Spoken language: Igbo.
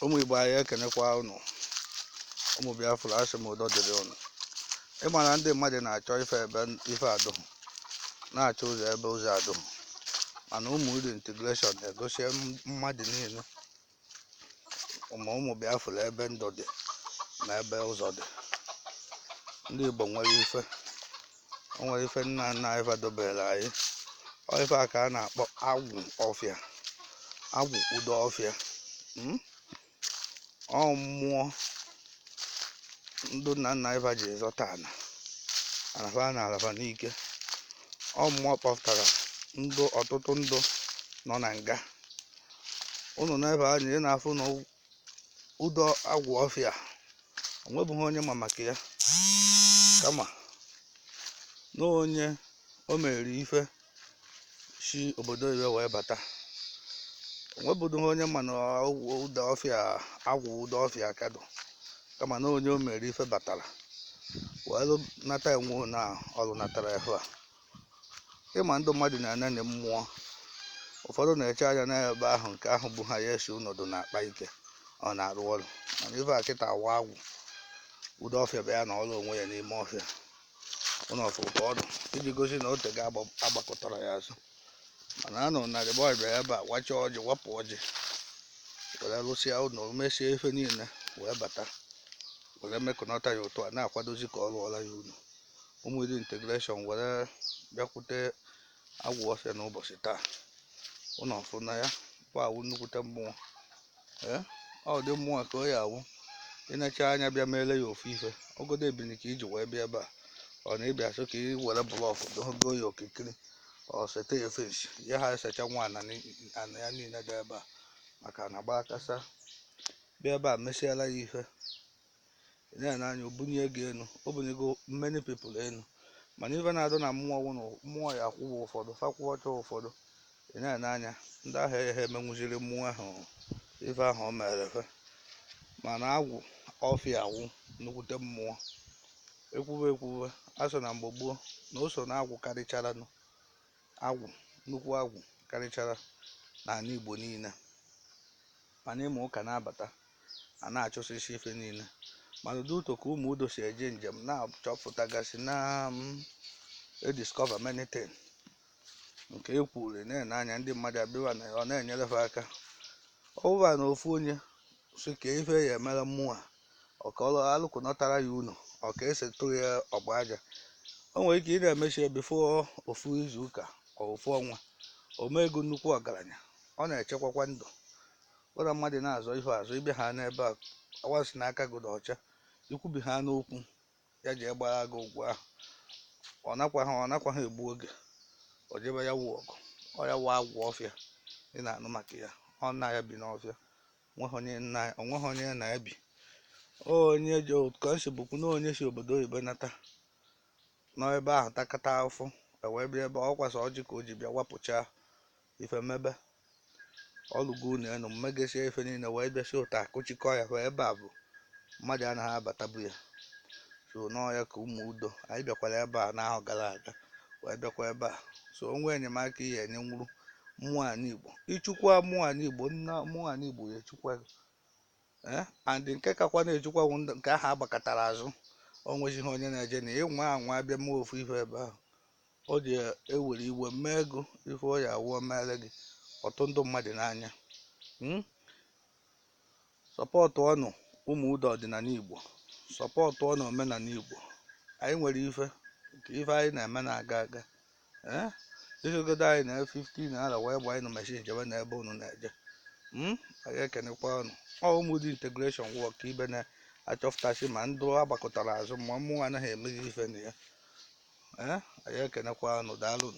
ụmụ Igbo anyị ekenekwa unu. Ụmụ Biafra asị m udo dịrị unu. Ịma na ndị mmadụ na-achọ ife ebe ife adụghị, na-achọ ụzọ ebe ụzọ adụghị, mana Umu Udo Integration na-egosi mmadụ niile ma ụmụ Biafra ebe ndụ dị na ebe ụzọ dị. Ndị Igbo nwere ife nna nna anyị fadobere anyị. Ọ ife a ka a na-akpọ agwụ ọfịa, agwụ udo ọfịa. Ọ mmụọ ndụ nna nna anyị ji zọta anafa na alafa n'ike. Ọ mmụọ kpọpụtara ọtụtụ ndụ nọ na nga. Unu na-ebe anya ị na-afụ na udo agwụ ọfịa onwebughị onye ma maka ya, kama na onye o mere ife si obodo iwe wee bata. Onwebughị onye ma na udo ọfịa agwụ udo ọfịa kadụ, kama na onye o mere ife batara wee nata enwe na ọrụ natara ehu a. Ịma ndị mmadụ na-anene mmụọ, ụfọdụ na-eche anya n'ebe ahụ nke ahụ bụ ha ya esi ụnọdụ na-akpa ike ọ na-arụ ọrụ, mana ife a kịta awa agwụ udo ọfịa bụ ya na ọrụ onwe ya n'ime ọfịa. Ụnọ ọfụ ka ọ dụ iji gosi na ote ga-agbakọtara ya azụ, mana anọ na rịbọị bịara ebe a wacha ọjị, wapụ ọjị, were lụsịa ụlọ, mesie ife niile wee bata, were mekọnọta ya otu a na-akwadozi ka ọ rụọla ya ụlọ. Umu Udo Integration were bịakwute agwụ ọfịa n'ụbọchị taa. Ụnọ ọfụ na ya bụ awụ nnukwute mmụọ. Ọ dị mmụọ ka ọ ya awụ ịnecha anya bịa meele ya ofu ife. Ogodo ebini ka iji wee bịa ebe a, ọ na ịbịa so ka ị were blọkụ dogo ya okirikiri, ọ sete ya fensi ya ha esecha nwa ana ya niile dị ebe a, maka na gba akasa bịa ebe a mesiala ya ife. Na-ene anya obunye ego enu, obunyego many people enu, mana ife na-adụ na mmụọ wụ na mmụọ ya akwụwa ụfọdụ, fakwụọcha ụfọdụ. Ị na-ene anya ndị ahụ ha emenwuziri mmụọ ahụ ife ahụ o mere fe, mana agwụ ọfịa awụ nnukwute mmụọ. Ekwuwe a so na mgbe gboo na o so na agwụ karịchara agwụ, nnukwu agwụ karịchara n'ala Igbo niile. Mana ịma ụka na-abata a na-achọsisi ife niile, mana ụdị ụtọ ka Umu Udo si eje njem na-achọpụtagasị na ediscover many things nke ekwuru. Na-ene anya ndị mmadụ abịa na ọ na-enyere fa aka. Ọ bụrụ na ofu onye si ka ife ya emere mmụọ ọ ka ọ alụkọnọtara ya ụlọ, ọ ka esetụrụ ya ọgba aja, o nwere ike ị na-emechie bifo ofu izu ụka ọ ofu ọnwa, o mee ego nnukwu ọgaranya. Ọ na-echekwakwa ndụ. Ụlọ mmadụ na-azọ ife azụ, ịbịa ha n'ebe a ọwasị na aka gị dị ọcha, ikwubi ha n'okwu ya ji gbara gị ụgwọ ahụ, ọ nakwa ha egbu oge, o jebe ya wụ ọgụ. Ọ ya wụ agwụ ọfịa ị na-anụ maka ya. Ọ nna ya bi n'ọfịa, onweghị onye na-ebi. Onye ji ka o si bụkwu na onye si obodo oyibo nata n'ebe ahụ takata afụ wee bịa ebe ọ kwasa ọjị ka o ji bịa wapụcha ife mebe ọlụgo unu enu mmegesia ife niile wee bịasi ụta akụchikọ ya wee ebe a bụ mmadụ anaghị abatabu ya. So nọọ ya ka Umu Udo anyị bịakwara ebe a n'ahụ gara aga wee bịakwa ebe a. So onwe enyemaka ihe enye nwuru mmụọ ana Igbo, ịchụkwa mmụọ ana Igbo, nna mmụọ ana Igbo ya echukwa gị. And nke kakwa na-echukwa nke ahụ agbakọtara azụ, o nwezighị onye na-eje na ịnwa anwa abịa mee ofu ife ebe ahụ, o ji ewere iwe mee ego ife ọ ya awụọ mere gị ọtụ ndụ mmadụ n'anya. Sọpọtụ ọnụ Umu Udo ọdịnala Igbo, sọpọtụ ọnụ omenala Igbo. Anyị nwere ife anyị na-eme na-aga aga. Isogodo anyị na 15 naira wee gba anyị na meshin jebe n'ebe unu na-eje. Anyị ekenekwa ọnụ. Ọ Umu Udo Integration wụọ ka ibe na-achọpụtasị ma ndụ agbakọtara azụ ma mmụọ anaghị emeghị ife na ya. Anyị ekenekwa ọnụ, daalụ.